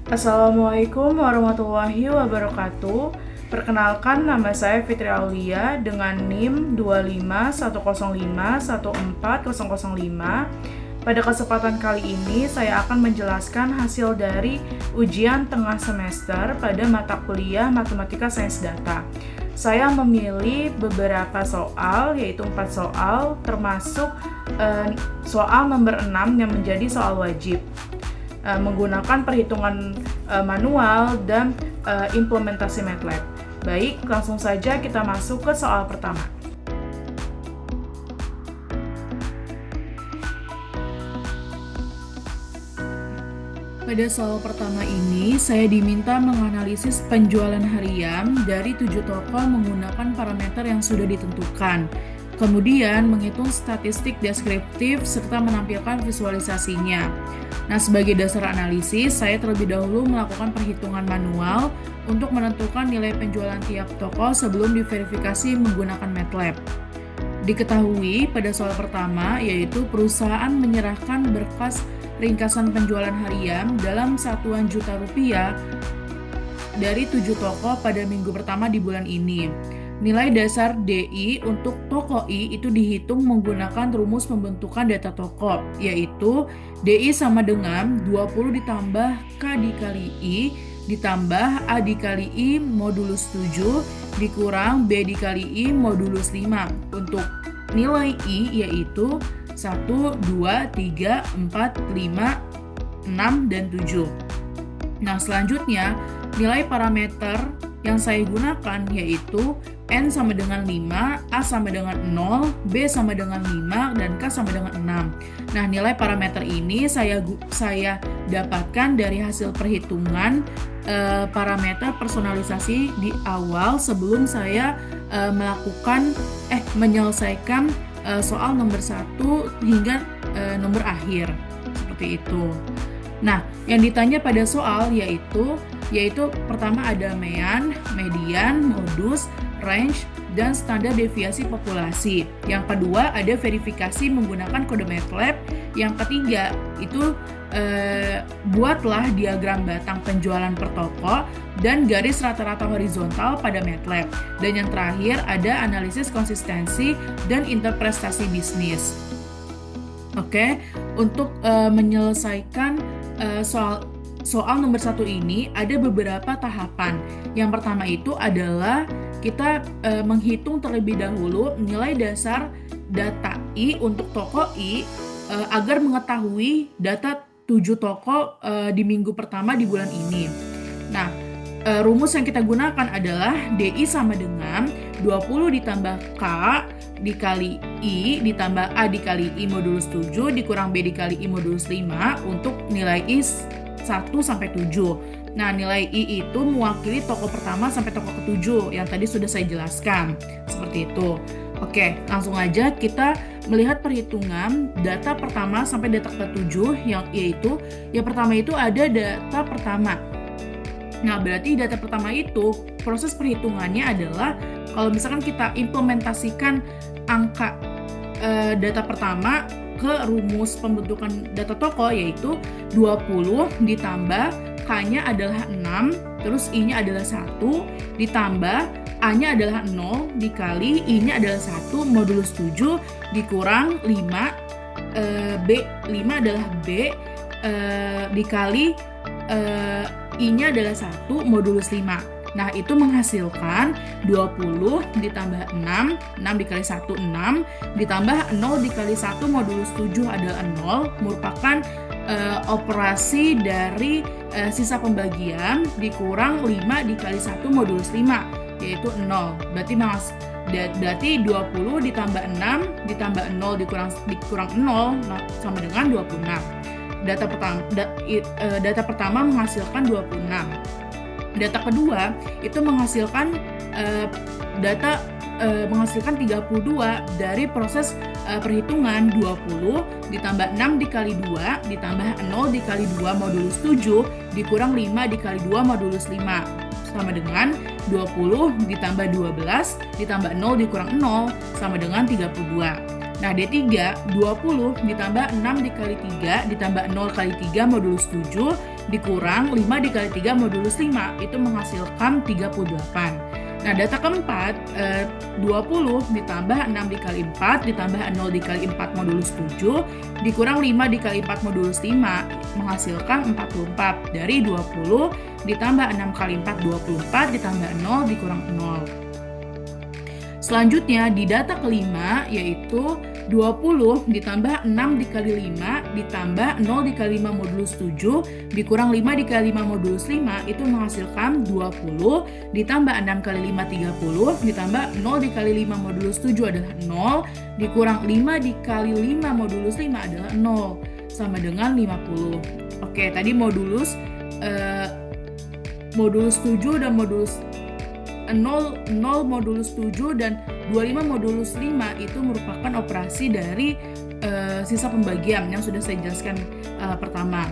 Assalamualaikum warahmatullahi wabarakatuh. Perkenalkan, nama saya Fitri Aulia dengan NIM 251051405. Pada kesempatan kali ini saya akan menjelaskan hasil dari ujian tengah semester pada mata kuliah Matematika Sains Data. Saya memilih beberapa soal, yaitu 4 soal, termasuk soal nomor 6 yang menjadi soal wajib, menggunakan perhitungan manual dan implementasi MATLAB. Baik, langsung saja kita masuk ke soal pertama. Pada soal pertama ini, saya diminta menganalisis penjualan harian dari 7 toko menggunakan parameter yang sudah ditentukan. Kemudian menghitung statistik deskriptif serta menampilkan visualisasinya. Nah, sebagai dasar analisis, saya terlebih dahulu melakukan perhitungan manual untuk menentukan nilai penjualan tiap toko sebelum diverifikasi menggunakan MATLAB. Diketahui pada soal pertama, yaitu perusahaan menyerahkan berkas ringkasan penjualan harian dalam satuan juta rupiah dari 7 toko pada minggu pertama di bulan ini. Nilai dasar DI untuk toko I itu dihitung menggunakan rumus pembentukan data toko, yaitu DI sama dengan 20 ditambah K dikali I ditambah A dikali I modulus 7 dikurang B dikali I modulus 5. Untuk nilai I yaitu 1, 2, 3, 4, 5, 6, dan 7. Nah, selanjutnya nilai parameter yang saya gunakan yaitu N sama dengan 5, A sama dengan 0, B sama dengan 5, dan K sama dengan 6. Nah, nilai parameter ini saya dapatkan dari hasil perhitungan parameter personalisasi di awal sebelum saya menyelesaikan soal nomor 1 hingga nomor akhir. Seperti itu. Nah, yang ditanya pada soal yaitu pertama ada mean, median, modus, range, dan standar deviasi populasi. Yang kedua ada verifikasi menggunakan kode MATLAB. Yang ketiga itu buatlah diagram batang penjualan per toko dan garis rata-rata horizontal pada MATLAB. Dan yang terakhir ada analisis konsistensi dan interpretasi bisnis. Oke, untuk menyelesaikan soal nomor 1 ini ada beberapa tahapan. Yang pertama itu adalah kita menghitung terlebih dahulu nilai dasar data I untuk toko I agar mengetahui data 7 toko di minggu pertama di bulan ini. Nah, rumus yang kita gunakan adalah DI sama dengan 20 ditambah K dikali I ditambah A dikali I modulus 7 dikurang B dikali I modulus 5 untuk nilai I 1 sampai 7. Nah, nilai I itu mewakili toko pertama sampai toko ke-7 yang tadi sudah saya jelaskan. Seperti itu. Oke, langsung aja kita melihat perhitungan data pertama sampai data ke-7 yang pertama itu ada data pertama. Nah, berarti data pertama itu proses perhitungannya adalah kalau misalkan kita implementasikan angka data pertama ke rumus pembentukan data toko yaitu 20 ditambah K-nya adalah 6, terus I-nya adalah 1, ditambah A-nya adalah 0, dikali I-nya adalah 1, modulus 7, dikurang 5, 5 adalah B, dikali I-nya adalah 1, modulus 5. Nah, itu menghasilkan 20 ditambah 6, 6 dikali 1, 6, ditambah 0 dikali 1 modulus 7 adalah 0, merupakan operasi dari sisa pembagian dikurang 5 dikali 1 modulus 5, yaitu 0. Berarti 20 ditambah 6 ditambah 0 dikurang 0 sama dengan 26. Data pertama menghasilkan 26. Data kedua itu menghasilkan 32 dari proses perhitungan 20 ditambah 6 dikali 2 ditambah 0 dikali 2 modulus 7 dikurang 5 dikali 2 modulus 5 sama dengan 20 ditambah 12 ditambah 0 dikurang 0 sama dengan 32. Nah, D3, 20 ditambah 6 dikali 3 ditambah 0 kali 3 modulus 7 dikurang 5 dikali 3 modulus 5, itu menghasilkan 38. Nah, data keempat, 20 ditambah 6 dikali 4 ditambah 0 dikali 4 modulus 7 dikurang 5 dikali 4 modulus 5 menghasilkan 44. Dari 20 ditambah 6 kali 4, 24 ditambah 0 dikurang 0. Selanjutnya di data kelima yaitu 20 ditambah 6 dikali 5 ditambah 0 dikali 5 modulus 7 dikurang 5 dikali 5 modulus 5 itu menghasilkan 20 ditambah 6 kali 5 30 ditambah 0 dikali 5 modulus 7 adalah 0 dikurang 5 dikali 5 modulus 5 adalah 0 sama dengan 50. Oke, tadi modulus 7 dan modulus 0 modulus 7 dan 25 modulus 5 itu merupakan operasi dari sisa pembagian yang sudah saya jelaskan pertama.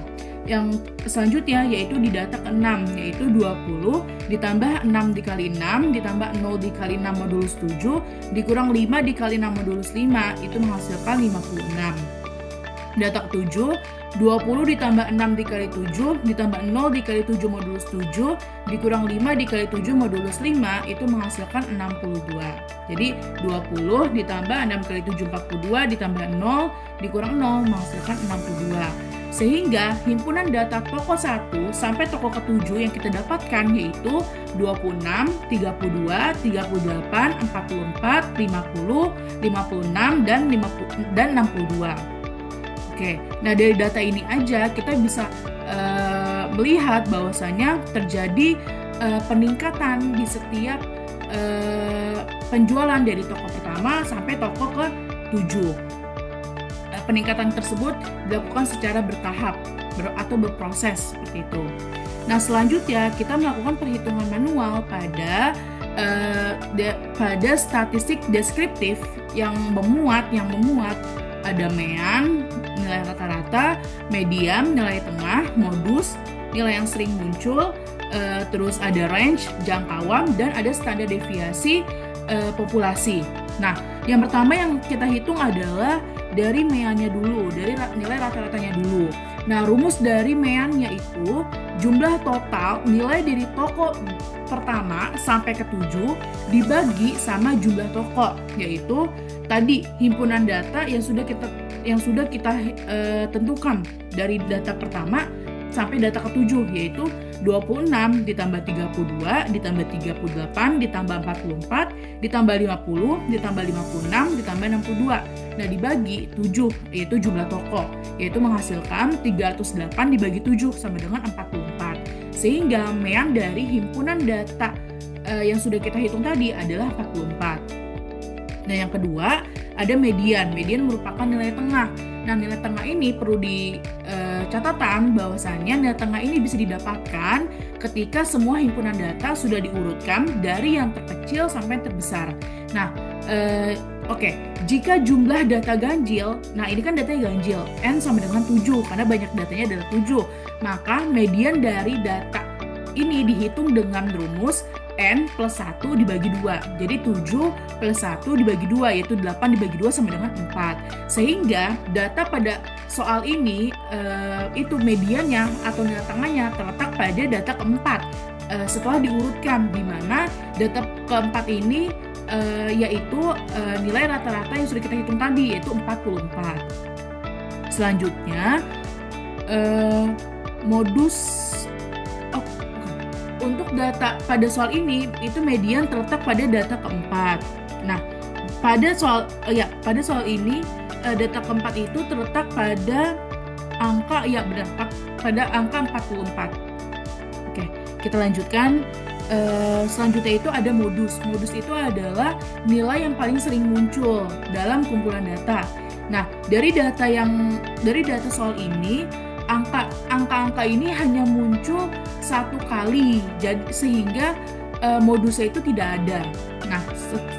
Yang selanjutnya yaitu di data ke-6 yaitu 20 ditambah 6 dikali 6 ditambah 0 dikali 6 modulus 7 dikurang 5 dikali 6 modulus 5 itu menghasilkan 56. Data ke-7, 20 ditambah 6 dikali 7 ditambah 0 dikali 7 modulus 7 dikurang 5 dikali 7 modulus 5 itu menghasilkan 62. Jadi 20 ditambah 6 kali 7 42 ditambah 0 dikurang 0 menghasilkan 62. Sehingga himpunan data toko 1 sampai toko ke-7 yang kita dapatkan yaitu 26, 32, 38, 44, 50, 56 dan 62. Oke, nah dari data ini aja kita bisa melihat bahwasanya terjadi peningkatan di setiap penjualan dari toko pertama sampai toko ke-7. Peningkatan tersebut dilakukan secara bertahap atau berproses seperti itu. Nah, selanjutnya kita melakukan perhitungan manual pada statistik deskriptif yang memuat ada mean, nilai rata-rata, median, nilai tengah, modus, nilai yang sering muncul, terus ada range, jangkauan, dan ada standar deviasi populasi. Nah, yang pertama yang kita hitung adalah dari meannya dulu, dari nilai rata-ratanya dulu. Nah, rumus dari meannya itu jumlah total nilai dari toko pertama sampai ke-7 dibagi sama jumlah toko, yaitu tadi himpunan data yang sudah kita tentukan dari data pertama sampai data ke-7 yaitu 26 ditambah 32 ditambah 38 ditambah 44 ditambah 50 ditambah 56 ditambah 62. Nah, dibagi 7 yaitu jumlah toko, yaitu menghasilkan 308 dibagi 7 sama dengan 44. Sehingga mean dari himpunan data yang sudah kita hitung tadi adalah 44. Nah, yang kedua ada median. Median merupakan nilai tengah. Nah, nilai tengah ini perlu catatan bahwasannya nilai tengah ini bisa didapatkan ketika semua himpunan data sudah diurutkan dari yang terkecil sampai yang terbesar. Nah, jika jumlah data ganjil, nah ini kan datanya ganjil, N sama dengan 7 karena banyak datanya adalah 7. Maka median dari data ini dihitung dengan rumus N plus 1 dibagi 2. Jadi 7 plus 1 dibagi 2 yaitu 8 dibagi 2 sama dengan 4. Sehingga data pada soal ini itu mediannya atau nilai tengahnya terletak pada data keempat setelah diurutkan, di mana data keempat ini yaitu nilai rata-rata yang sudah kita hitung tadi yaitu 44. Selanjutnya untuk data pada soal ini itu median terletak pada data keempat. Nah, pada soal ini data keempat itu terletak pada angka pada angka 44. Oke, kita lanjutkan. Selanjutnya itu ada modus. Modus itu adalah nilai yang paling sering muncul dalam kumpulan data. Nah, dari data soal ini angka-angka ini hanya muncul satu kali, sehingga modusnya itu tidak ada. Nah,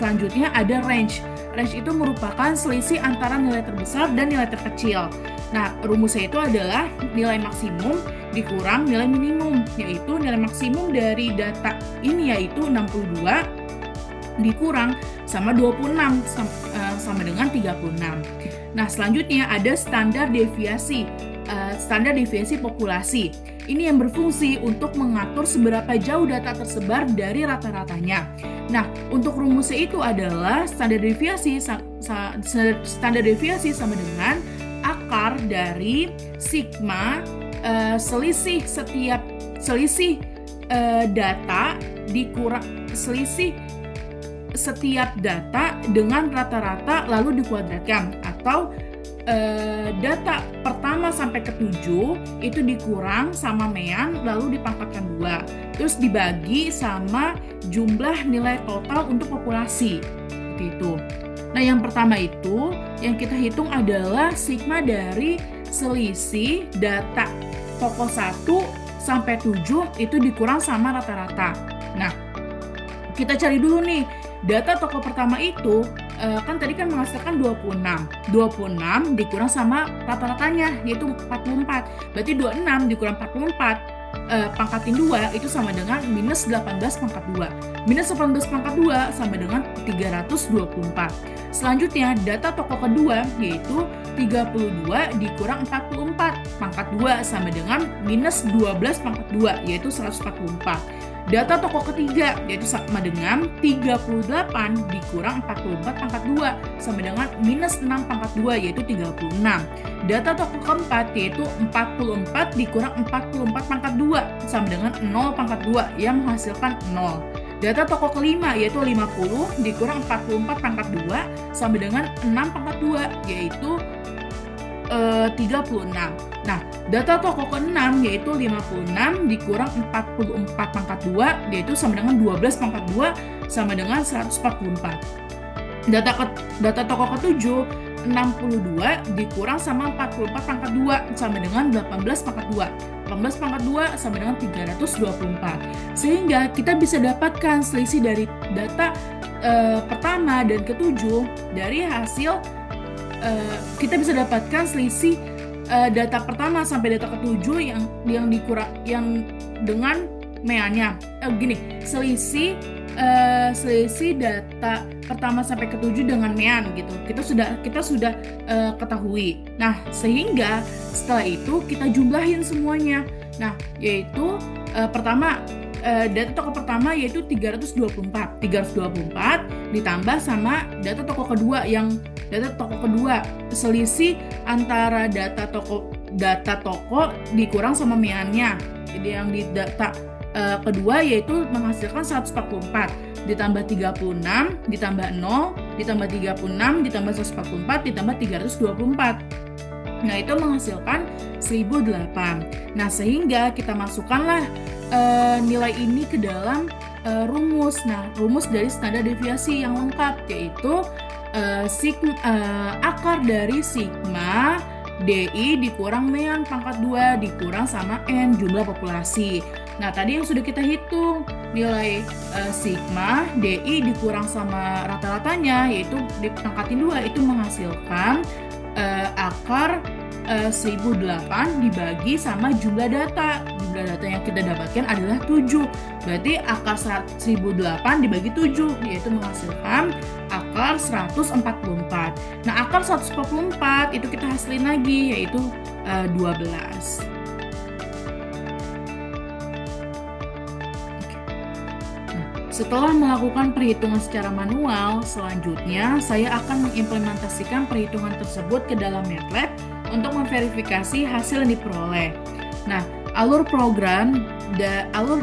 selanjutnya ada range. Range itu merupakan selisih antara nilai terbesar dan nilai terkecil. Nah, rumusnya itu adalah nilai maksimum dikurang nilai minimum, yaitu nilai maksimum dari data ini yaitu 62 dikurang sama 26 sama dengan 36. Nah, selanjutnya ada standar deviasi. Standar deviasi populasi. Ini yang berfungsi untuk mengatur seberapa jauh data tersebar dari rata-ratanya. Nah, untuk rumusnya itu adalah standar deviasi sama dengan akar dari sigma selisih data dikurang selisih setiap data dengan rata-rata lalu dikuadratkan, atau data pertama sampai ke 7 itu dikurang sama mean lalu dipangkatkan 2, terus dibagi sama jumlah nilai total untuk populasi, seperti itu. Nah, yang pertama itu yang kita hitung adalah sigma dari selisih data tokoh 1 sampai 7 itu dikurang sama rata-rata. Nah, kita cari dulu nih, data tokoh pertama itu kan tadi kan menghasilkan 26 dikurang sama rata-ratanya yaitu 44. Berarti 26 dikurang 44 pangkatin 2 itu sama dengan minus 18 pangkat 2. Minus 18 pangkat 2 sama dengan 324. Selanjutnya data tokoh kedua yaitu 32 dikurang 44 pangkat 2 sama dengan minus 12 pangkat 2 yaitu 144. Data tokoh ketiga yaitu sama dengan 38 dikurang 44 pangkat 2 sama dengan minus 6 pangkat 2 yaitu 36. Data tokoh keempat yaitu 44 dikurang 44 pangkat 2 sama dengan 0 pangkat 2 yang menghasilkan 0. Data tokoh kelima yaitu 50 dikurang 44 pangkat 2 sama dengan 6 pangkat 2 yaitu 36. Nah, data tokoh ke-6 yaitu 56 dikurang 44 pangkat 2 yaitu sama dengan 12 pangkat 2 sama dengan 144. Data tokoh ke-7 62 dikurang sama 44 pangkat 2 sama dengan 18 pangkat 2. 18 pangkat 2 sama dengan 324. Sehingga kita bisa dapatkan selisih dari data pertama dan ke-7 dari hasil kita bisa dapatkan selisih data pertama sampai data ke-7 yang dengan meannya. Selisih data pertama sampai ke-7 dengan mean gitu. Kita sudah ketahui. Nah, sehingga setelah itu kita jumlahin semuanya. Nah, yaitu pertama data tokoh pertama yaitu 324 ditambah sama data tokoh kedua selisih antara data tokoh dikurang sama meannya. Jadi yang di data kedua yaitu menghasilkan 144 ditambah 36 ditambah 0 ditambah 36 ditambah 144 ditambah 324. Nah, itu menghasilkan 1008. Nah, sehingga kita masukkanlah nilai ini ke dalam rumus. Nah, rumus dari standar deviasi yang lengkap yaitu akar dari sigma DI dikurang mean pangkat 2 dikurang sama N jumlah populasi. Nah, tadi yang sudah kita hitung nilai sigma DI dikurang sama rata-ratanya yaitu dipangkatin 2 itu menghasilkan akar 1008 dibagi sama jumlah data. Jumlah data yang kita dapatkan adalah 7. Berarti akar 1008 dibagi 7 yaitu menghasilkan akar 144. Nah, akar 144 itu kita hasilin lagi yaitu 12. Setelah melakukan perhitungan secara manual, selanjutnya saya akan mengimplementasikan perhitungan tersebut ke dalam MATLAB untuk memverifikasi hasil yang diperoleh. Nah, alur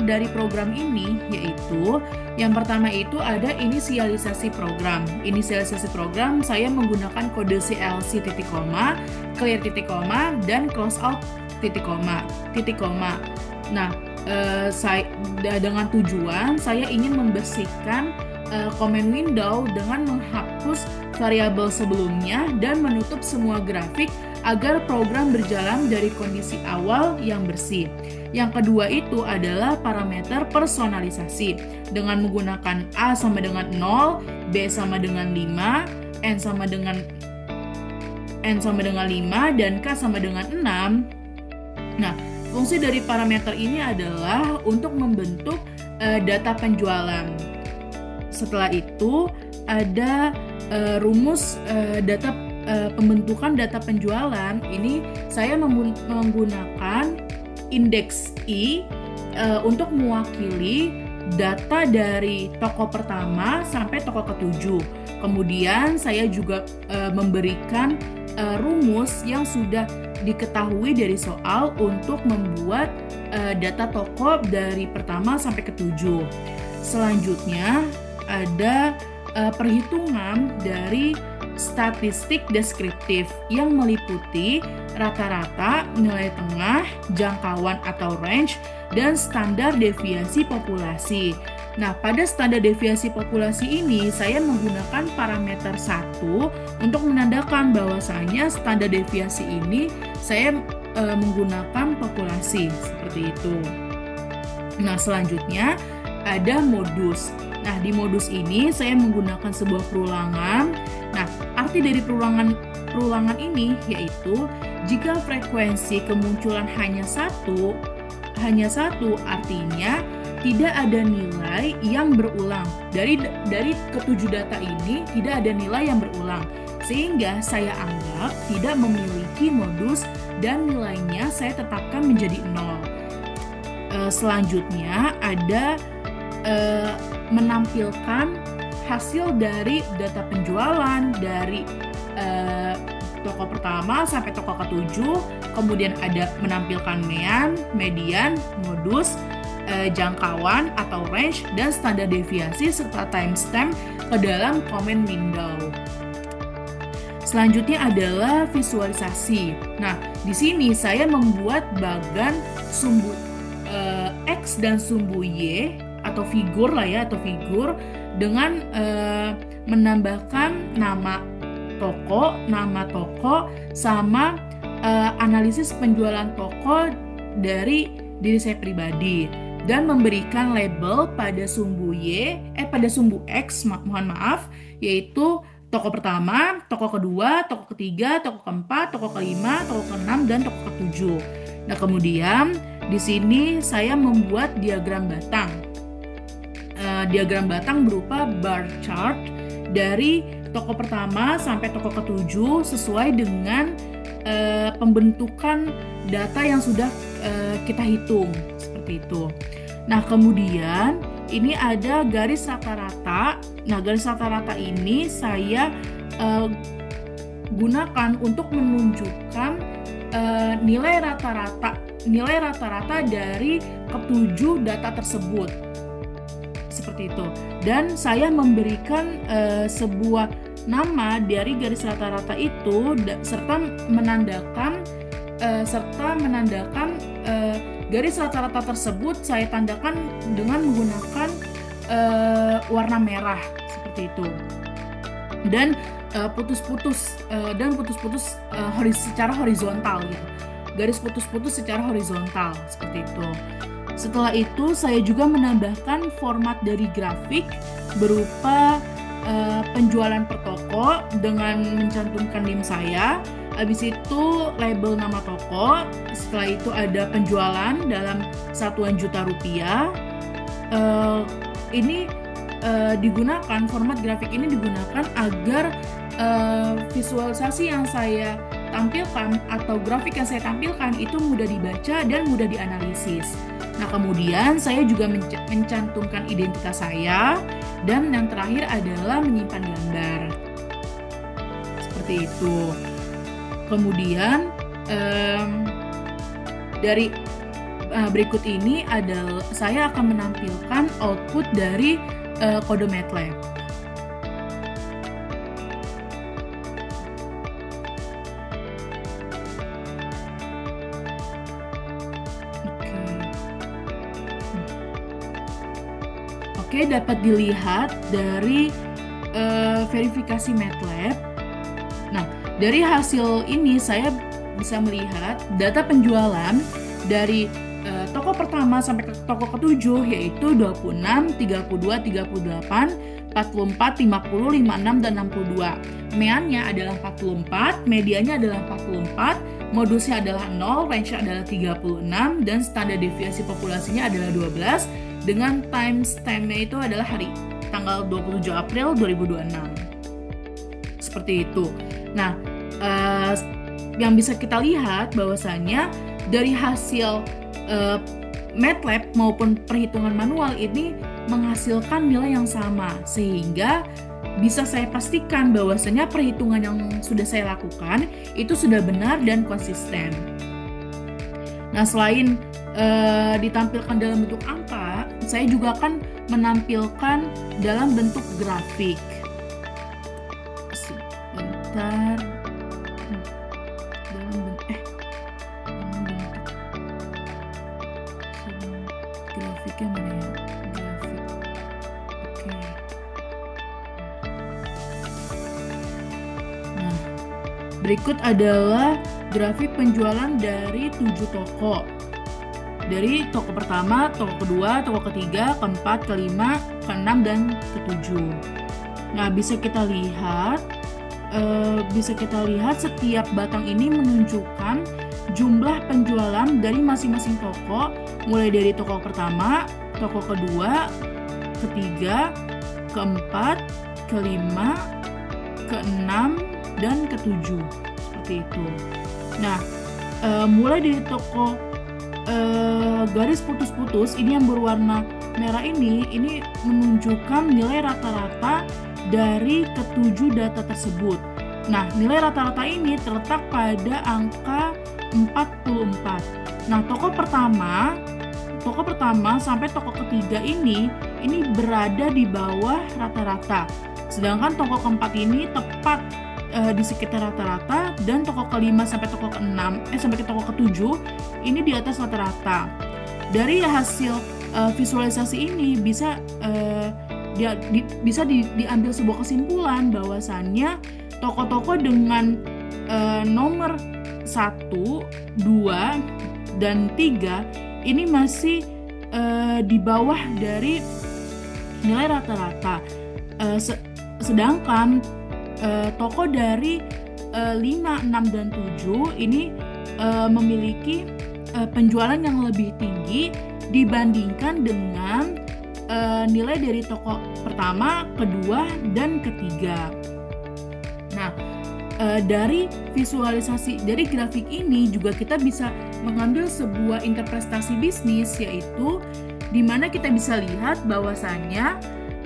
dari program ini yaitu yang pertama itu ada inisialisasi program. Inisialisasi program saya menggunakan kode CLC titik koma, clear titik koma, dan close out titik koma. Nah, dengan tujuan saya ingin membersihkan command window dengan menghapus variabel sebelumnya dan menutup semua grafik agar program berjalan dari kondisi awal yang bersih. Yang kedua itu adalah parameter personalisasi dengan menggunakan A sama dengan 0, B sama dengan 5, N sama dengan 5, dan K sama dengan 6. Nah, fungsi dari parameter ini adalah untuk membentuk data penjualan. setelah itu ada rumus pembentukan data penjualan. Ini saya menggunakan indeks I untuk mewakili data dari toko pertama sampai toko ke-7. Kemudian saya juga memberikan rumus yang sudah diketahui dari soal untuk membuat data toko dari pertama sampai ke-7. Selanjutnya ada perhitungan dari statistik deskriptif yang meliputi rata-rata, nilai tengah, jangkauan atau range, dan standar deviasi populasi. Nah, pada standar deviasi populasi ini saya menggunakan parameter 1 untuk menandakan bahwasanya standar deviasi ini saya menggunakan populasi seperti itu. Nah, selanjutnya ada modus. Nah, di modus ini saya menggunakan sebuah perulangan. Nah, arti dari perulangan ini yaitu jika frekuensi kemunculan hanya satu artinya tidak ada nilai yang berulang. Dari ke-7 data ini tidak ada nilai yang berulang. Sehingga saya anggap tidak memiliki modus dan nilainya saya tetapkan menjadi 0. Selanjutnya ada menampilkan hasil dari data penjualan dari toko pertama sampai toko ke-7, kemudian ada menampilkan mean, median, modus, jangkauan atau range, dan standar deviasi serta timestamp ke dalam komen window. Selanjutnya adalah visualisasi. Nah, di sini saya membuat bagan sumbu X dan sumbu Y atau figur dengan menambahkan nama toko sama analisis penjualan toko dari diri saya pribadi dan memberikan label pada sumbu X, yaitu toko pertama, toko kedua, toko ketiga, toko keempat, toko kelima, toko keenam, dan toko ke-7. Nah, kemudian di sini saya membuat diagram batang. Diagram batang berupa bar chart dari toko pertama sampai toko ke-7 sesuai dengan pembentukan data yang sudah kita hitung seperti itu. Nah, kemudian ini ada garis rata-rata. Nah, garis rata-rata ini saya gunakan untuk menunjukkan nilai rata-rata dari ke-7 data tersebut. Seperti itu. Dan saya memberikan sebuah nama dari garis rata-rata itu serta menandakan garis rata-rata tersebut saya tandakan dengan menggunakan warna merah seperti itu. Dan putus-putus secara horizontal gitu. Garis putus-putus secara horizontal seperti itu. Setelah itu saya juga menambahkan format dari grafik berupa penjualan per toko dengan mencantumkan NIM saya. Habis itu label nama toko. Setelah itu ada penjualan dalam satuan juta rupiah. Format grafik ini digunakan agar visualisasi yang saya tampilkan atau grafik yang saya tampilkan itu mudah dibaca dan mudah dianalisis. Nah, kemudian saya juga mencantumkan identitas saya, dan yang terakhir adalah menyimpan gambar. Seperti itu. Kemudian dari berikut ini adalah saya akan menampilkan output dari kode MATLAB. Oke, dapat dilihat dari verifikasi MATLAB. Nah, dari hasil ini saya bisa melihat data penjualan dari toko pertama sampai ke toko ke-7 yaitu 26, 32, 38, 44, 50, 56, dan 62. Meannya adalah 44, medianya adalah 44, modusnya adalah 0, range adalah 36, dan standar deviasi populasinya adalah 12, dengan timestamp-nya itu adalah hari. tanggal 27 April 2026. Seperti itu. Nah, yang bisa kita lihat bahwasannya dari hasil MATLAB maupun perhitungan manual ini menghasilkan nilai yang sama, sehingga bisa saya pastikan bahwasanya perhitungan yang sudah saya lakukan itu sudah benar dan konsisten. Nah, selain ditampilkan dalam bentuk angka, saya juga akan menampilkan dalam bentuk grafik. Sebentar. Grafiknya mana ya? Grafik. Oke. Nah, berikut adalah grafik penjualan dari 7 toko. Dari toko pertama, toko kedua, toko ketiga, keempat, kelima, keenam, dan ketujuh. Nah, bisa kita lihat setiap batang ini menunjukkan jumlah penjualan dari masing-masing toko, mulai dari toko pertama, toko kedua, ketiga, keempat, kelima, keenam, dan ketujuh. Seperti itu. Nah, mulai dari toko garis putus-putus ini yang berwarna merah ini menunjukkan nilai rata-rata dari ketujuh data tersebut. Nah, nilai rata-rata ini terletak pada angka 44. Nah, toko pertama sampai toko ketiga ini berada di bawah rata-rata. Sedangkan toko keempat ini tepat di sekitar rata-rata, dan toko kelima sampai toko ketujuh ini di atas rata-rata. Dari hasil visualisasi ini bisa diambil sebuah kesimpulan bahwasannya toko-toko dengan nomor 1, 2, dan 3 ini masih di bawah dari nilai rata-rata. Sedangkan toko dari 5, 6, dan 7 ini memiliki penjualan yang lebih tinggi dibandingkan dengan nilai dari toko pertama, kedua, dan ketiga. Nah, dari visualisasi dari grafik ini juga kita bisa mengambil sebuah interpretasi bisnis, yaitu di mana kita bisa lihat bahwasannya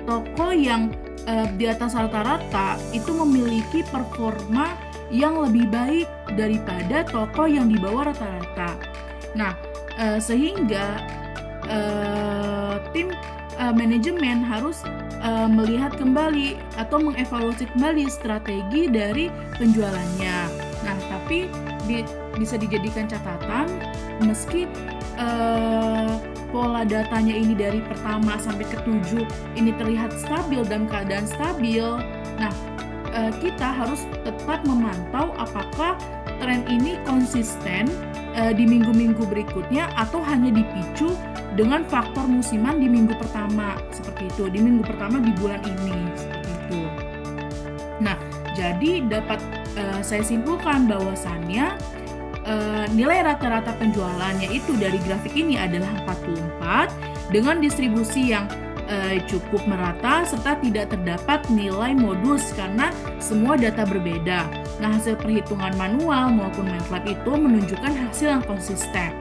toko yang di atas rata-rata itu memiliki performa yang lebih baik daripada toko yang di bawah rata-rata. Nah, sehingga tim manajemen harus melihat kembali atau mengevaluasi kembali strategi dari penjualannya. Nah, tapi bisa dijadikan catatan, meski pola datanya ini dari pertama sampai ke-7 ini terlihat stabil dalam keadaan stabil. Nah, kita harus tetap memantau apakah tren ini konsisten di minggu-minggu berikutnya atau hanya dipicu dengan faktor musiman di minggu pertama, seperti itu, di minggu pertama di bulan ini, seperti itu. Nah, jadi dapat saya simpulkan bahwasannya nilai rata-rata penjualannya itu dari grafik ini adalah 44 dengan distribusi yang cukup merata serta tidak terdapat nilai modus karena semua data berbeda. Nah, hasil perhitungan manual maupun MATLAB itu menunjukkan hasil yang konsisten.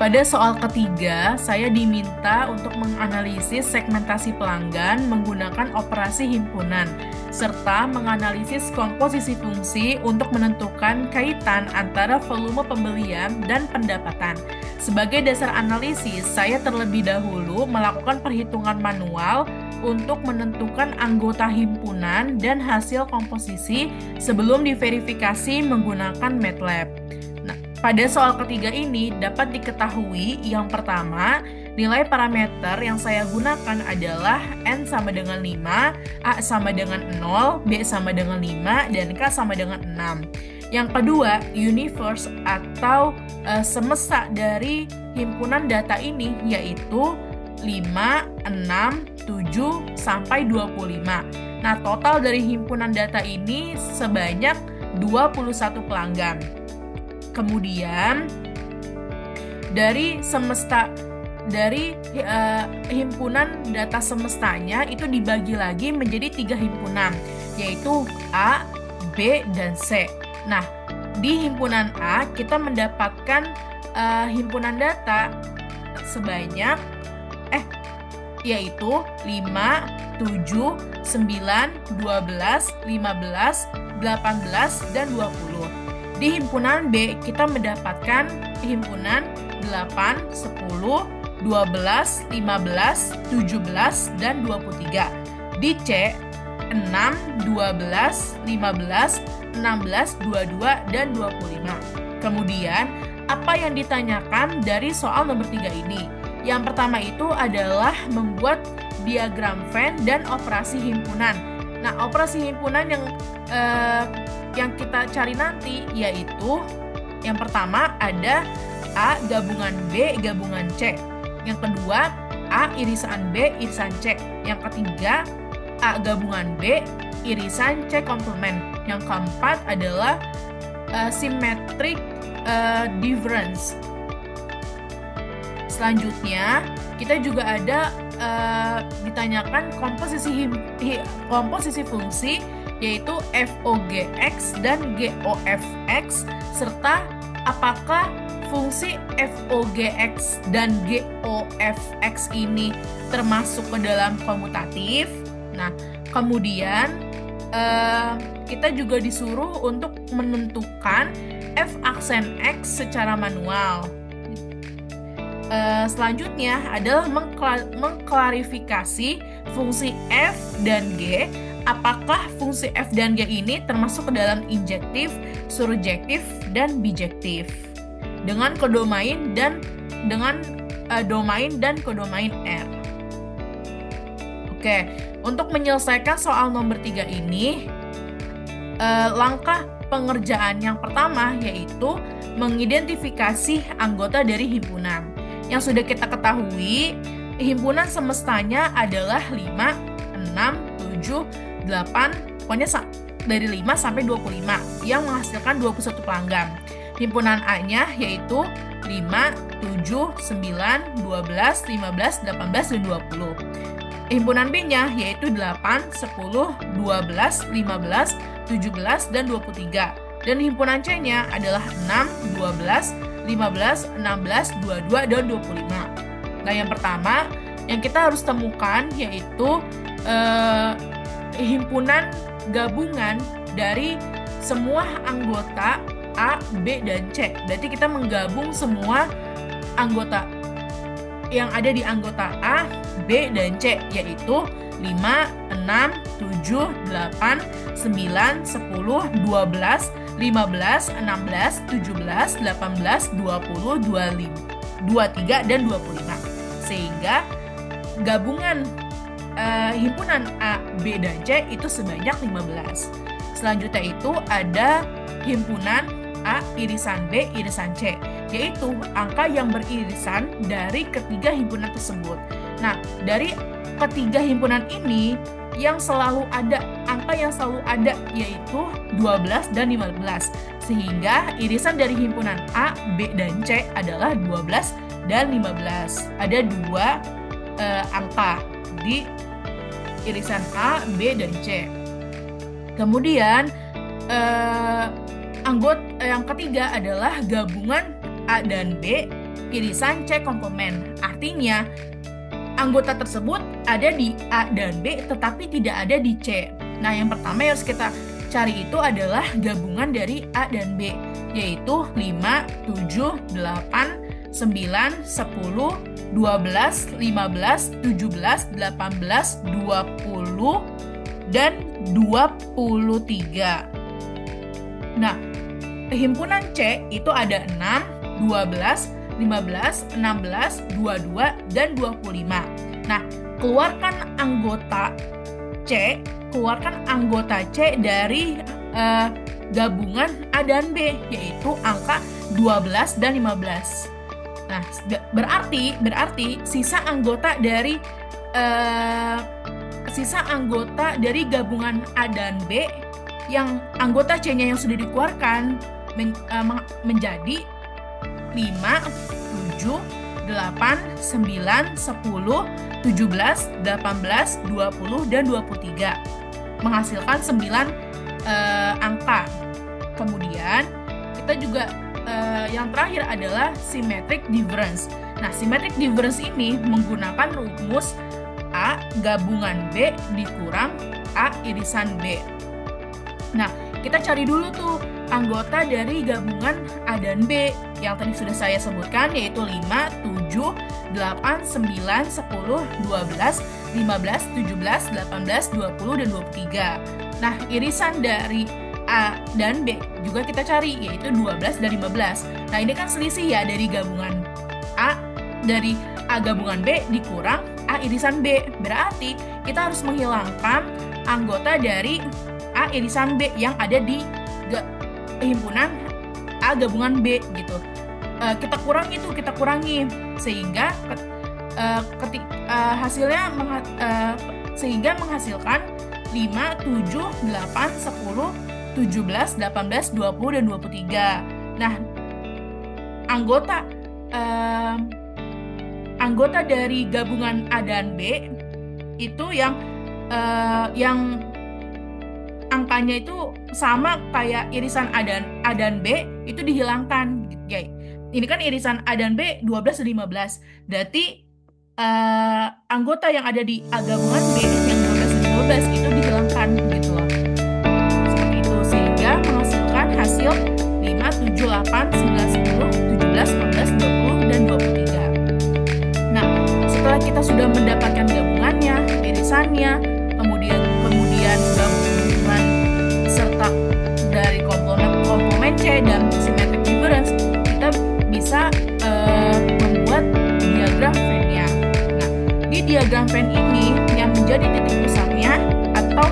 Pada soal ketiga, saya diminta untuk menganalisis segmentasi pelanggan menggunakan operasi himpunan, serta menganalisis komposisi fungsi untuk menentukan kaitan antara volume pembelian dan pendapatan. Sebagai dasar analisis, saya terlebih dahulu melakukan perhitungan manual untuk menentukan anggota himpunan dan hasil komposisi sebelum diverifikasi menggunakan MATLAB. Pada soal ketiga ini dapat diketahui yang pertama, nilai parameter yang saya gunakan adalah N sama dengan 5, A sama dengan 0, B sama dengan 5, dan K sama dengan 6. Yang kedua, universe atau semesta dari himpunan data ini yaitu 5, 6, 7, sampai 25. Nah, total dari himpunan data ini sebanyak 21 pelanggan. Kemudian dari semesta dari himpunan data semestanya itu dibagi lagi menjadi 3 himpunan, yaitu A, B, dan C. Nah, di himpunan A kita mendapatkan himpunan data sebanyak yaitu 5, 7, 9, 12, 15, 18, dan 20. Di himpunan B kita mendapatkan himpunan 8, 10, 12, 15, 17, dan 23. Di C 6, 12, 15, 16, 22, dan 25. Kemudian, apa yang ditanyakan dari soal nomor 3 ini? Yang pertama itu adalah membuat diagram Venn dan operasi himpunan. Nah, operasi himpunan yang kita cari nanti yaitu yang pertama ada A gabungan B gabungan C. Yang kedua, A irisan B irisan C. Yang ketiga, A gabungan B irisan C komplement. Yang keempat adalah symmetric difference. Selanjutnya, kita juga ada ditanyakan komposisi fungsi yaitu FOGX dan GOFX, serta apakah fungsi FOGX dan GOFX ini termasuk ke dalam komutatif. Nah, kemudian kita juga disuruh untuk menentukan F aksen X secara manual. Selanjutnya adalah mengklarifikasi fungsi F dan G. Apakah fungsi F dan G ini termasuk ke dalam injektif, surjektif, dan bijektif dengan kodomain dan domain dan kodomain R. Oke, untuk menyelesaikan soal nomor 3 ini, langkah pengerjaan yang pertama yaitu mengidentifikasi anggota dari himpunan. Yang sudah kita ketahui, himpunan semestanya adalah 5, 6, 7, 8, pokoknya dari 5 sampai 25 yang menghasilkan 21 pelanggan. Himpunan A-nya yaitu 5, 7, 9, 12, 15, 18, dan 20. Himpunan B-nya yaitu 8, 10, 12, 15, 17, dan 23. Dan himpunan C-nya adalah 6, 12, 15, 16, 22, dan 25. Nah, yang pertama yang kita harus temukan yaitu himpunan gabungan dari semua anggota A, B, dan C. Berarti kita menggabung semua anggota yang ada di anggota A, B, dan C, yaitu 5, 6, 7, 8, 9, 10, 12, 15, 16, 17, 18, 20, 23, dan 25. Sehingga gabungan himpunan A, B, dan C itu sebanyak 15. Selanjutnya itu ada himpunan A irisan B irisan C, yaitu angka yang beririsan dari ketiga himpunan tersebut. Nah, dari ketiga himpunan ini yang selalu ada, angka yang selalu ada yaitu 12 dan 15. Sehingga irisan dari himpunan A, B, dan C adalah 12 dan 15. Ada dua angka di irisan A, B, dan C. Kemudian anggota yang ketiga adalah gabungan A dan B irisan C komplement. Artinya anggota tersebut ada di A dan B tetapi tidak ada di C. Nah, yang pertama yang harus kita cari itu adalah gabungan dari A dan B, yaitu 5, 7, 8, 9, 10, 12, 15, 17, 18, 20, dan 23. Nah, himpunan C itu ada 6, 12, 15, 16, 22, dan 25. Nah, keluarkan anggota C dari gabungan A dan B, yaitu angka 12 dan 15. Nah, berarti sisa anggota dari gabungan A dan B yang anggota C-nya yang sudah dikeluarkan menjadi 5, 7, 8, 9, 10, 17, 18, 20, dan 23. Menghasilkan 9 angka. Kemudian kita juga yang terakhir adalah symmetric difference. Nah, symmetric difference ini menggunakan rumus A gabungan B dikurang A irisan B. Nah, kita cari dulu tuh anggota dari gabungan A dan B yang tadi sudah saya sebutkan, yaitu 5, 7, 8, 9, 10, 12, 15, 17, 18, 20, dan 23. Nah, irisan dari A dan B juga kita cari, yaitu 12 dan 15. Nah, ini kan selisih ya dari gabungan A, dari A gabungan B dikurang A irisan B. Berarti kita harus menghilangkan anggota dari A irisan B yang ada di himpunan A gabungan B gitu. Kita kurangi sehingga hasilnya sehingga menghasilkan 5, 7, 8, 10, 17, 18, 20, dan 23. Nah, anggota dari gabungan A dan B itu yang angkanya itu sama kayak irisan A dan B itu dihilangkan. Ya, ini kan irisan A dan B 12 dan 15. Berarti anggota yang ada di A gabungan B yang 12 dan 12 itu dihilangkan gitu loh. Seperti itu, sehingga menghasilkan hasil 5, 7, 8, 9, 10, 17, 18, 20, dan 23. Nah, setelah kita sudah mendapatkan gabungannya, irisannya, kemudian gabungan serta dari komplement C dan symmetric difference, kita bisa membuat diagram Venn-nya. Nah, di diagram Venn ini yang menjadi titik pusatnya atau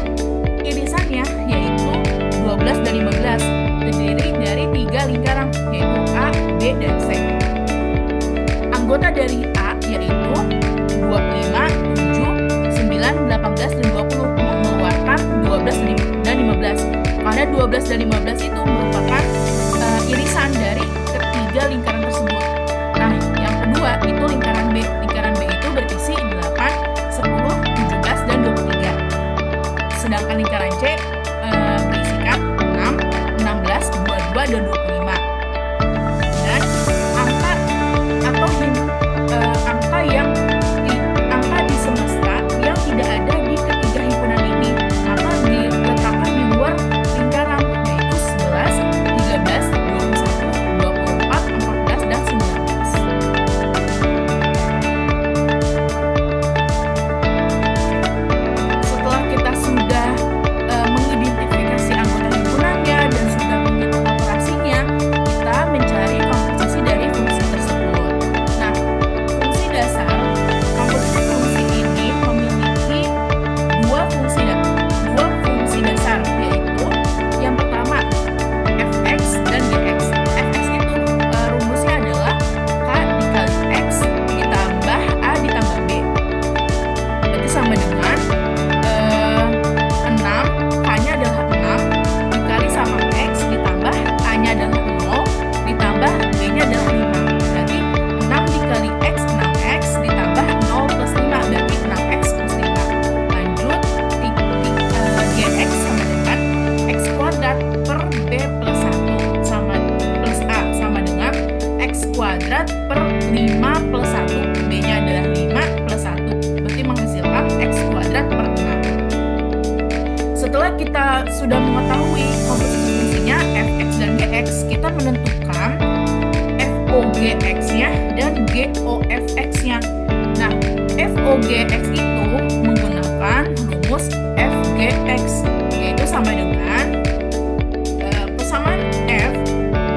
irisannya yaitu 12 dan 15, terdiri dari 3 lingkaran, yaitu A, B, dan C. Anggota dari A yaitu 25, 7, 9, 18, dan 20 mengeluarkan 12 dan 15. Karena 12 dan 15 itu merupakan irisan dari ketiga lingkaran tersebut. Nah, yang kedua itu lingkaran B. Lingkaran B itu berisi 8, 10, 17, dan 23. Sedangkan lingkaran C berisikan 6, 16, 22, dan 25. Dan angka di semesta yang tidak ada di ketiga himpunan ini maka diletakkan di luar lingkaran, yaitu 11, 13, 21, 24, 14, dan 19. Setelah kita sudah mengidentifikasi anggota himpunannya dan sudah menghitung operasinya, kita mencari komposisi dari fungsi tersebut. Nah, fungsi dasar komposisi fungsi ini memiliki dua fungsi dasar, yaitu yang pertama fx dan gx. Fx itu rumusnya adalah k dikali x ditambah a ditambah b. Berarti sama dengan 6, k-nya adalah 6 dikali sama x ditambah a-nya adalah 0 ditambah b-nya adalah 5. Berarti 6 dikali x 6x ditambah 0 plus 5, berarti 6x plus 5. Lanjut, gx sama dengan x kuadrat per b plus 1 plus a sama dengan x kuadrat per 5 plus 1, b-nya adalah 5 plus 1, berarti menghasilkan x kuadrat per 6. Setelah kita sudah mengetahui komposisi fungsinya fx dan gx, kita menentukan FOGX-nya dan GOFX-nya. Nah, FOGX itu menggunakan rumus FGX, yaitu sama dengan persamaan F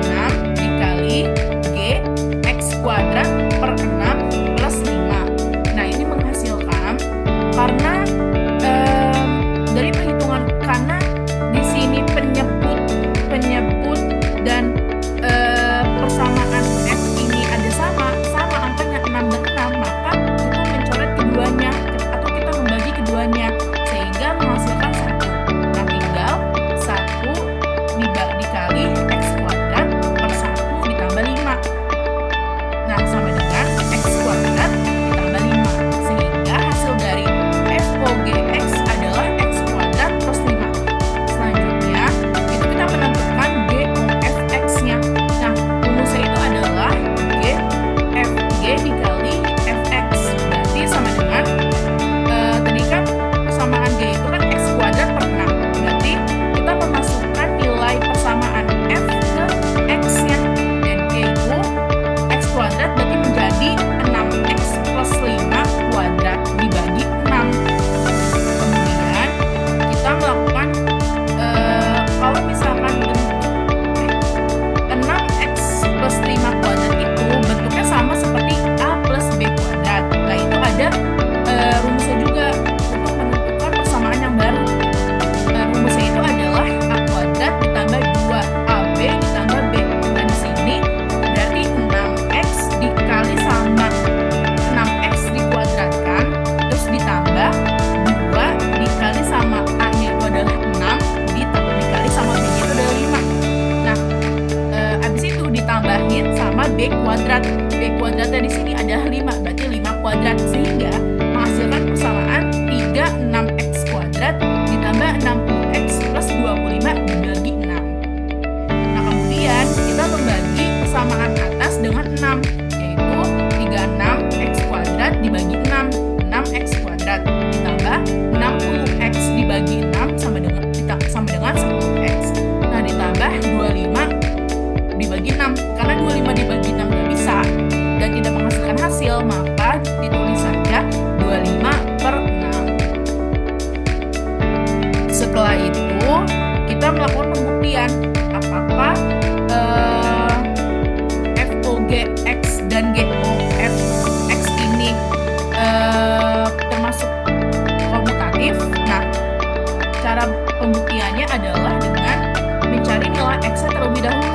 6 dikali G X kuadrat per 6 plus 5. Nah, ini menghasilkan karena dari perhitungan, karena di sini penyebut dan persamaan F ini ada sama angkanya 6 dan 6, maka kita mencoret keduanya B kuadrat. B kuadratnya di sini adalah 5, berarti 5 kuadrat, sehingga menghasilkan persamaan 36x kuadrat ditambah 60x plus 25 dibagi 6. Nah, kemudian kita membagi persamaan atas dengan 6, yaitu 36x kuadrat dibagi 6, 6x kuadrat ditambah 60x dibagi 6 sama dengan 10x. Nah, ditambah 25 dibagi 6. Karena 25 dibagi 6 nggak bisa dan tidak menghasilkan hasil, maka ditulis saja 25/6. Setelah itu, kita melakukan pembuktian apakah FOGX dan GOFX ini termasuk komutatif. Nah, cara pembuktiannya adalah dengan mencari nilai X terlebih dahulu.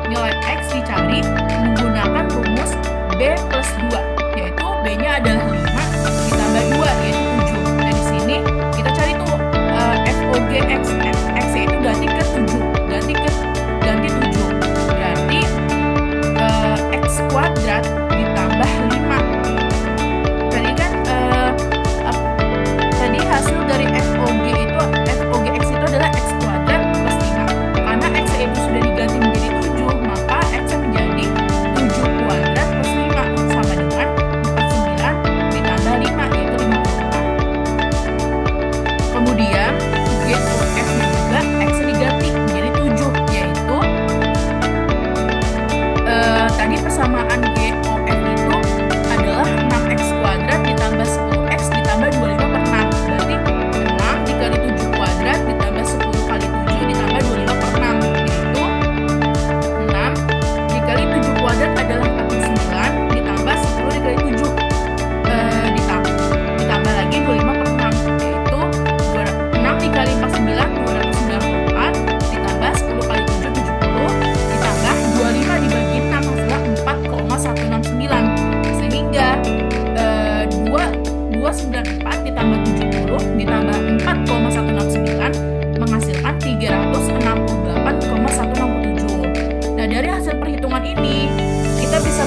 Nilai X dicari menggunakan rumus B plus 2, yaitu B-nya adalah 5 ditambah 2, yaitu 7. Nah, di sini kita cari tuh FOGX, X yaitu ganti ke 7, ganti 7. Berarti X kuadrat ditambah 5. Tadi kan tadi hasil dari FOGX itu adalah X kuadrat plus 5. Karena X itu sudah diganti menjadi 7, maka X menjadi 7 kuadrat plus 5 sama dengan 49 ditambah 5, yaitu 54. Kemudian GOF-nya juga X diganti menjadi 7, yaitu tadi persamaan GOF itu adalah 6x kuadrat ditambah 10x ditambah 25/6. Berarti 6 dikali 7 kuadrat ditambah 10 kali 7 ditambah 25/6, yaitu 6 dikali 7 kuadrat adalah 49 ditambah 10 dikali 7 ditambah lagi 25/6, yaitu 6 dikali 49 294 ditambah 10 kali 7 70 ditambah 25 dibagi 6 hasilnya 4,169, sehingga 294 ditambah 70 ditambah 4,169 menghasilkan 368,167. Nah, dari hasil perhitungan ini kita bisa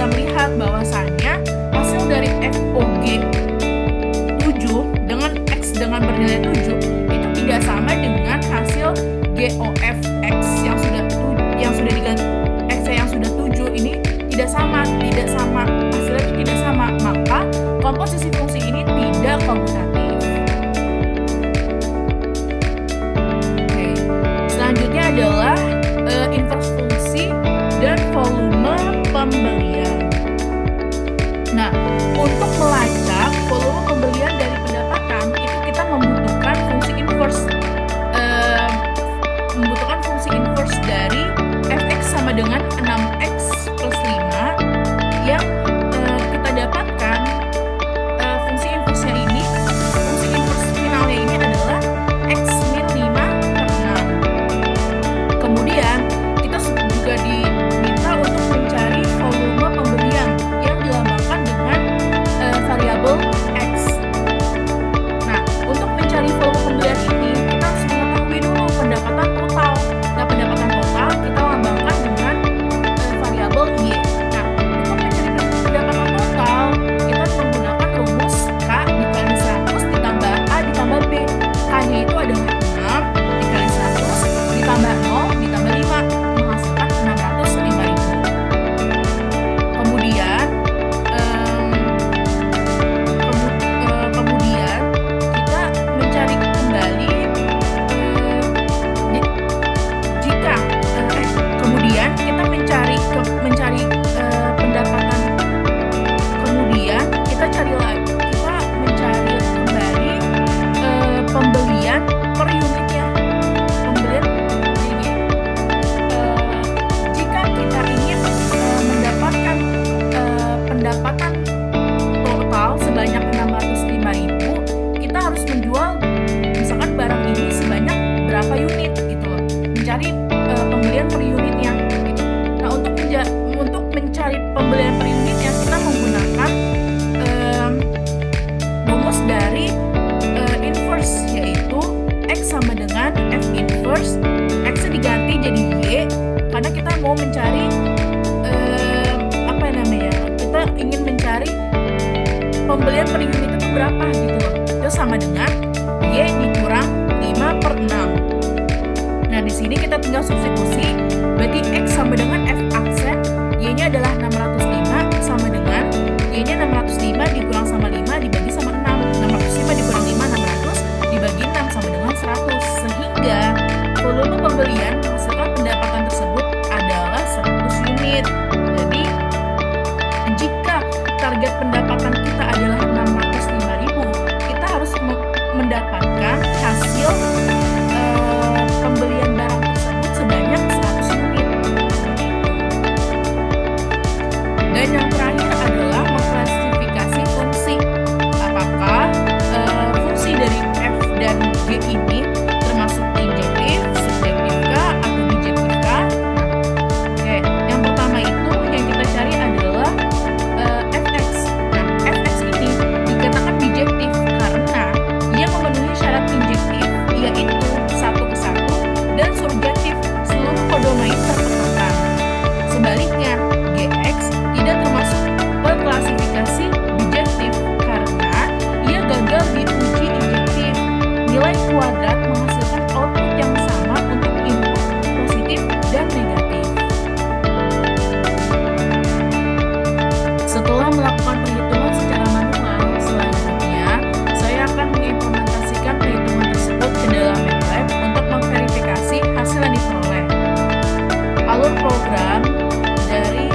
melihat bahwasannya hasil dari FOG 7 dengan X dengan bernilai 7 itu tidak sama dengan hasil GOFX yang sudah diganti X yang sudah 7 ini tidak sama, hasilnya itu tidak sama, maka komposisi fungsi ini tidak komutatif. Oke. Selanjutnya adalah inverse fungsi dan volume pembelian. Nah, untuk melacak volume pembelian dari pendapatan itu kita membutuhkan fungsi inverse. Membutuhkan fungsi inverse dari fx sama dengan 6x plus 5 yang kita dapatkan fungsi inverse-nya ini, fungsi inverse finalnya ini adalah x min 5/6. Kemudian kita juga diminta untuk mencari volume pembelian yang dilambangkan dengan variabel x. Nah, untuk mencari volume pembelian ini kita harus mengetahui dulu pendapatan total. Nah, pendapatan total kita lambangkan dengan variabel y. Nah, untuk mencari pendapatan total kita menggunakan rumus K dikali 100 ditambah A ditambah B. K-nya itu adalah 6 dikali 100 ditambah 0 ditambah 5 menghasilkan 605.000. Kemudian kita mencari kembali kemudian kita mencari pendapatan. Kemudian kita mencari kembali pembelian per unitnya. Jika kita ingin mendapatkan pendapatan total sebanyak 605.000, kita harus menjual misalkan barang ini sebanyak berapa unit gitu loh. Mencari pembelian per unitnya gitu. Nah, untuk mencari pembelian per unitnya kita menggunakan rumus dari inverse, yaitu X sama dengan F inverse. X diganti jadi Y karena kita mau mencari pembelian per unit itu berapa gitu loh. Itu sama dengan Y dikurang 5/6. Nah, di sini kita tinggal substitusi, berarti X sama dengan F aksen, Y-nya adalah 605 sama dengan Y-nya 605 dikurang sama 5 dibagi sama 6. 605 dikurang 5, 600 dibagi 6 sama dengan 100. Sehingga volume pembelian menghasilkan pendapatan tersebut adalah 100 unit. Jadi, jika target pendapatan kita adalah 605.000, kita harus mendapatkan hasil pembelian barang tersebut sebanyak 100 unit. Dan yang terakhir adalah mengklasifikasi fungsi. Apakah fungsi dari F dan G ini termasuk injektif, subjektif kah, atau bijektif kah? Oke, yang pertama itu yang kita cari adalah Fx. Nah, Fx ini dikatakan bijektif karena ia memenuhi syarat injektif, yaitu 1:1, dan subjektif, seluruh kodomain terpetakan. Sebaliknya, Gx tidak termasuk klasifikasi bijektif karena ia gagal di uji injektif. Nilai kuadrat menghasilkan output yang sama untuk input positif dan negatif. Setelah melakukan perhitungan secara manual, selanjutnya saya akan mengimplementasikan perhitungan tersebut ke dalam MATLAB untuk memverifikasi hasil yang diperoleh. Alur program dari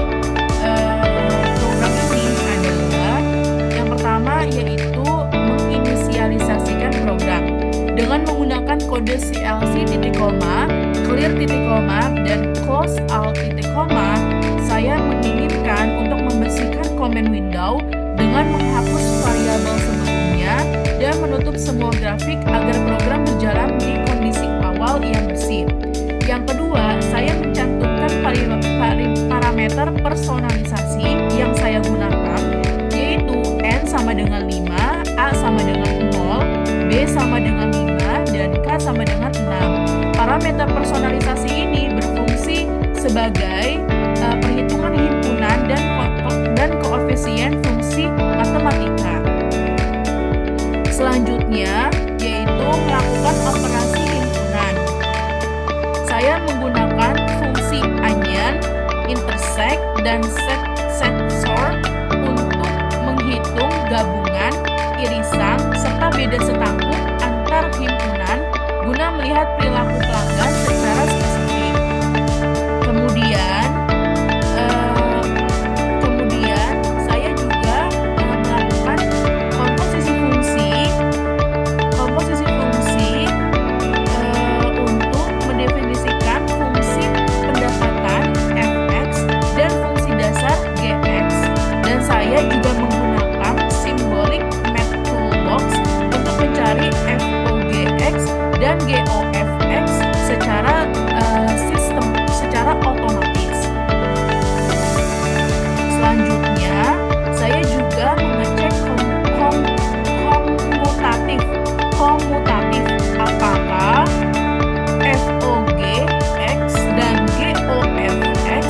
program ini adalah yang pertama yaitu menginisialisasikan program dengan menggunakan kode CLC titik koma, clear titik koma, dan close out titik koma. Saya menginginkan untuk membersihkan command window dengan menghapus variabel sebelumnya dan menutup semua grafik agar program berjalan di kondisi awal yang bersih. Yang kedua, saya mencantumkan parameter personalisasi yang saya gunakan, yaitu N sama dengan 5, A sama dengan 0, B sama dengan 5, dan K sama dengan 6. Parameter personalisasi ini berfungsi sebagai perhitungan himpunan dan koefisien fungsi matematika. Selanjutnya, yaitu melakukan operasi himpunan. Saya menggunakan fungsi onion, intersect, dan set sort untuk menghitung gabungan, irisan, serta beda setanggup antar himpunan guna melihat perilaku pelanggan secara spesifik. Kemudian saya juga melakukan komposisi fungsi untuk mendefinisikan fungsi pendapatan Fx dan fungsi dasar Gx, dan saya juga menggunakan symbolic math toolbox untuk mencari FOGX dan GOFX secara otomatis. Selanjutnya, saya juga mengecek komutatif apakah FOGX dan GOFX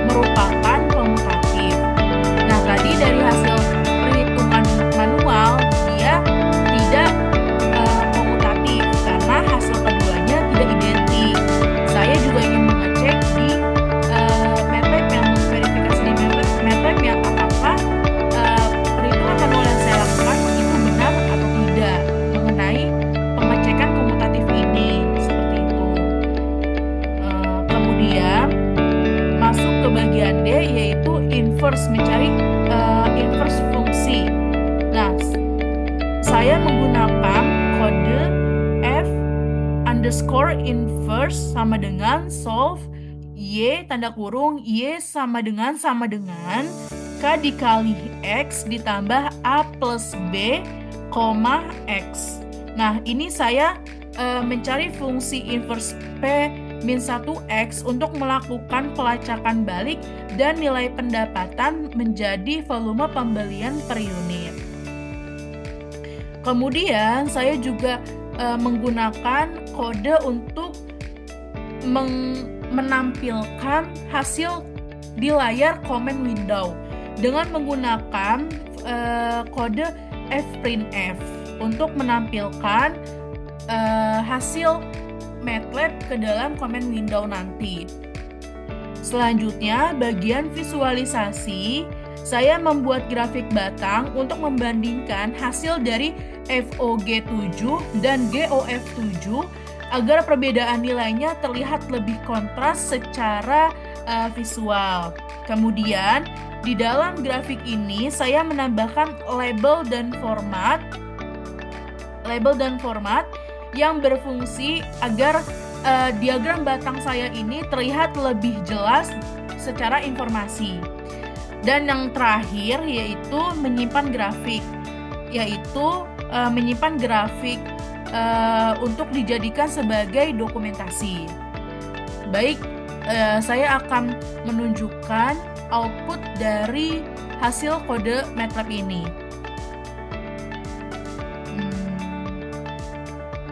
merupakan komutatif. Nah, tadi dari hasil perhitungan manual dia tidak komutatif karena hasil keduanya tidak identik. Saya juga ingin mengecek di MATLAB yang memverifikasi di MATLAB yang apakah perhitungan manual yang saya lakukan itu benar atau tidak mengenai pengecekan komutatif ini, seperti itu. Kemudian masuk ke bagian D, yaitu inverse, mencari inverse fungsi. Nah, saya menggunakan kode F_inverse sama dengan solve Y tanda kurung Y sama dengan K dikali X ditambah A plus B, X. Nah, ini saya mencari fungsi inverse P-1X untuk melakukan pelacakan balik dan nilai pendapatan menjadi volume pembelian per unit. Kemudian saya juga menggunakan kode untuk menampilkan hasil di layar command window dengan menggunakan kode fprintf untuk menampilkan hasil MATLAB ke dalam comment window nanti. Selanjutnya, bagian visualisasi, saya membuat grafik batang untuk membandingkan hasil dari FOG7 dan GOF7 agar perbedaan nilainya terlihat lebih kontras secara visual. Kemudian, di dalam grafik ini saya menambahkan label dan format yang berfungsi agar diagram batang saya ini terlihat lebih jelas secara informasi. Dan yang terakhir yaitu menyimpan grafik, untuk dijadikan sebagai dokumentasi. Baik, saya akan menunjukkan output dari hasil kode MATLAB ini.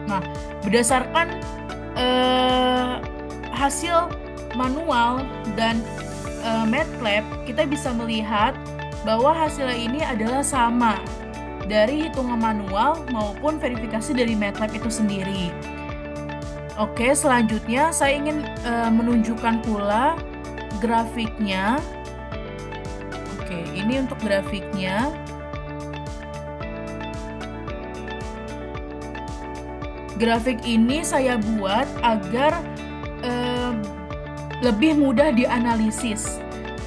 Nah, berdasarkan hasil manual dan MATLAB, kita bisa melihat bahwa hasilnya ini adalah sama dari hitungan manual maupun verifikasi dari MATLAB itu sendiri. Oke, selanjutnya saya ingin menunjukkan pula grafiknya. Oke, ini untuk grafiknya. Grafik ini saya buat agar lebih mudah dianalisis.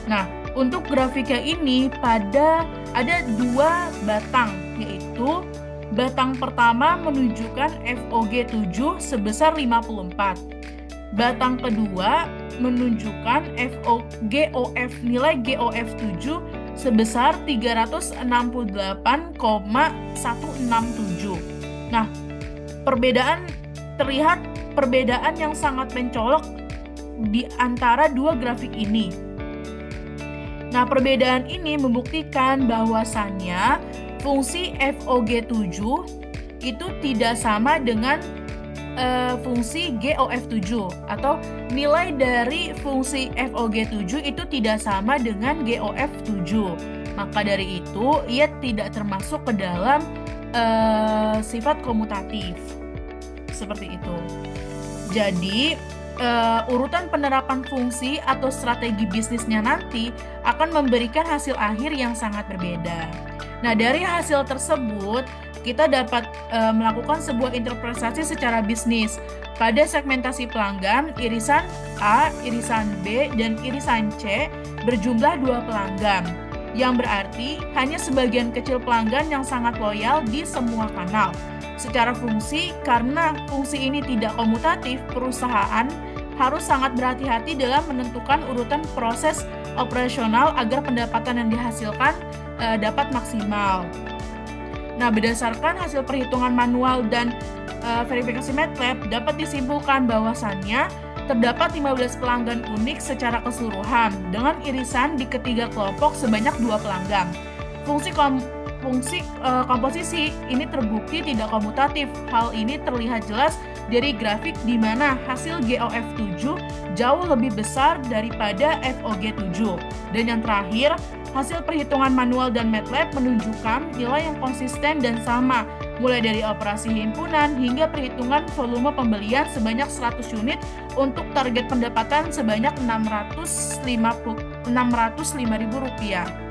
Nah, untuk grafiknya ini ada 2 batang, yaitu batang pertama menunjukkan FOG7 sebesar 54. Batang kedua menunjukkan nilai GOF7 sebesar 368,167. Nah, terlihat perbedaan yang sangat mencolok di antara 2 grafik ini. Nah, perbedaan ini membuktikan bahwasannya fungsi FOG7 itu tidak sama dengan fungsi GOF7, atau nilai dari fungsi FOG7 itu tidak sama dengan GOF7. Maka dari itu, ia tidak termasuk ke dalam sifat komutatif. Seperti itu. Jadi, urutan penerapan fungsi atau strategi bisnisnya nanti akan memberikan hasil akhir yang sangat berbeda. Nah, dari hasil tersebut, kita dapat melakukan sebuah interpretasi secara bisnis. Pada segmentasi pelanggan, irisan A, irisan B, dan irisan C berjumlah 2 pelanggan, yang berarti hanya sebagian kecil pelanggan yang sangat loyal di semua kanal. Secara fungsi, karena fungsi ini tidak komutatif, perusahaan harus sangat berhati-hati dalam menentukan urutan proses operasional agar pendapatan yang dihasilkan dapat maksimal. Nah, berdasarkan hasil perhitungan manual dan verifikasi MATLAB, dapat disimpulkan bahwasannya terdapat 15 pelanggan unik secara keseluruhan dengan irisan di ketiga kelompok sebanyak 2 pelanggan. Fungsi komposisi ini terbukti tidak komutatif. Hal ini terlihat jelas dari grafik di mana hasil GOF7 jauh lebih besar daripada FOG7. Dan yang terakhir, hasil perhitungan manual dan MATLAB menunjukkan nilai yang konsisten dan sama, mulai dari operasi himpunan hingga perhitungan volume pembelian sebanyak 100 unit untuk target pendapatan sebanyak Rp605.000.